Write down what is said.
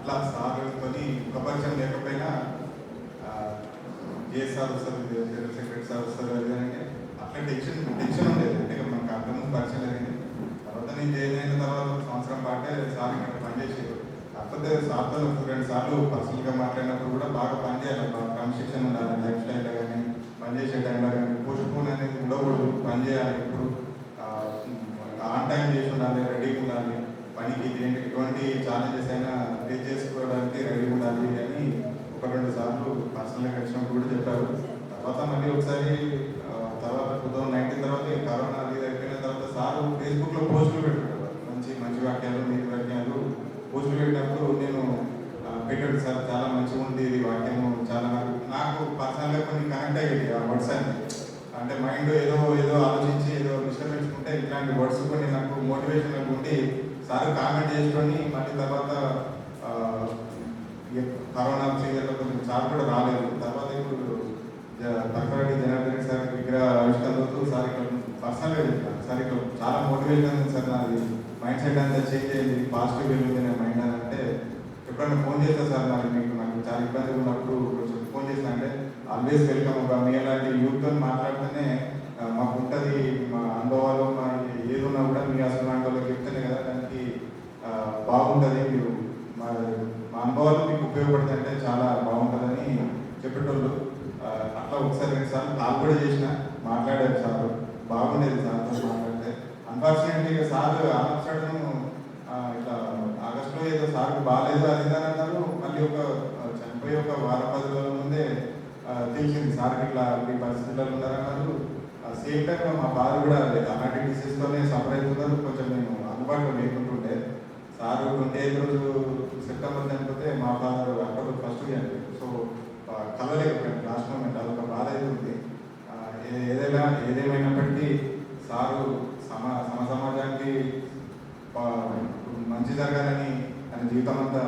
అట్లా సార్తోని ఒక పరిచయం లేకపోయినా సార్ వస్తారు, జనరల్ సెక్రటరీ సార్ వస్తారు అది అంటే అట్లా టెన్షన్ ఉండేది. అంటే మనకు అంతకుముందు పరిచయం లేదు. తర్వాత నేను జాయిన్ అయిన తర్వాత సంవత్సరం పాటే సార్ ఇక్కడ పనిచేసేది. కాకపోతే సార్తో 2 సార్లు పర్సనల్గా మాట్లాడినప్పుడు కూడా బాగా పనిచేయాలి, బాగా క్రమశిక్షణ ఉండాలి, లైఫ్ స్టైల్లో కానీ పనిచేసే టైంలో కానీ పోస్ట్ పోన్ అనేది ఉండకూడదు, పనిచేయాలి, ఇప్పుడు ఆన్ టైం చేసి ఉండాలి, రెడీగా ఉండాలి, పనికి ఎటువంటి ఛాలెంజెస్ అయినా ఫేస్ చేసుకోవడానికి రెడీగా ఉండాలి అని 1-2 సార్లు పర్సనల్గా కలిసినప్పుడు కూడా చెప్పారు. తర్వాత మళ్ళీ ఒకసారి తర్వాత 2019 తర్వాత కరోనా అది అయిపోయిన తర్వాత సార్ ఫేస్బుక్లో పోస్టులు పెట్టుకుంటారు, మంచి వాక్యాలు, నీతి వాక్యాలు పోస్టులు పెట్టినప్పుడు నేను పెట్టాడు సార్ చాలా మంచిగా ఉంది ఇది వాక్యము, చాలా నాకు పర్సనల్గా కొన్ని కనెక్ట్ అయ్యేది ఆ వర్డ్స్ అని. అంటే మైండ్ ఏదో ఆలోచించి ఏదో విశ్లేషించుకుంటే ఇట్లాంటి వర్డ్స్ కొన్ని నాకు మోటివేషన్ ఉండి సార్ కామెంట్ చేసుకొని మళ్ళీ తర్వాత కరోనా సీజన్లో కొంచెం సార్ కూడా రాలేదు. తర్వాత ఇప్పుడు పరకరెడ్డి జనార్దన్ సార్ విగ్రహ ఆవిష్కరణతో సార్ ఇక్కడ పర్సనల్గా చెప్పాను, సార్ ఇక్కడ చాలా మోటివేషన్ ఉంది సార్, నాది మైండ్ సెట్ అంతా చేంజ్ అయ్యింది, పాజిటివ్ వెళ్ళింది నా మైండ్ అని అంటే ఎప్పుడైనా ఫోన్ చేస్తా సార్, నాకు చాలా ఇబ్బంది ఉన్నప్పుడు కొంచెం ఫోన్ చేసిన అంటే ఆల్వేస్ వెల్కమ్ అబ్బా, మీ అలాంటి యూత్తో మాట్లాడితేనే మాకు ఉంటుంది, మా అనుభవాలు మా ఏది ఉన్నా కూడా మీ అసలు అనుభవాలు చెప్తేనే కదా దానికి బాగుంటుంది, మీరు మా అనుభవాలు మీకు ఉపయోగపడతాయి అంటే చాలా బాగుంటుందని చెప్పేటోళ్ళు. అట్లా ఒకసారి 2 సార్లు కాల్ కూడా చేసిన, మాట్లాడారు సార్, బాగుండేది సార్తో మాట్లాడితే. అన్ఫార్చునేట్లీ సార్ ఆనర్సడను ఇట్లా ఆగస్టులో ఏదో సార్కి బాగాలేదు అది అని అన్నారు. మళ్ళీ చనిపోయి ఒక వారం 10 రోజుల ముందే తెలిసింది సార్కి ఇట్లా ఈ పరిస్థితుల్లో ఉన్నారన్నారు. సేమ్ టైంలో మా ఫాదర్ కూడా అలాంటి డిసీజ్తోనే సఫర్ అవుతున్నారు, కొంచెం నేను అందుబాటులో లేకుంటుండే. సార్ 25 రోజు సెప్టెంబర్ చనిపోతే మా ఫాదర్ అక్టోబర్ 1 చనిపోయింది. సో కలవలేకపోయాను లాస్ట్ మూమెంట్, అదొక బాధ అవుతుంది. ఏదేమైనప్పటికీ సారు సమాజానికి మంచి జరగాలని తన జీవితం అంతా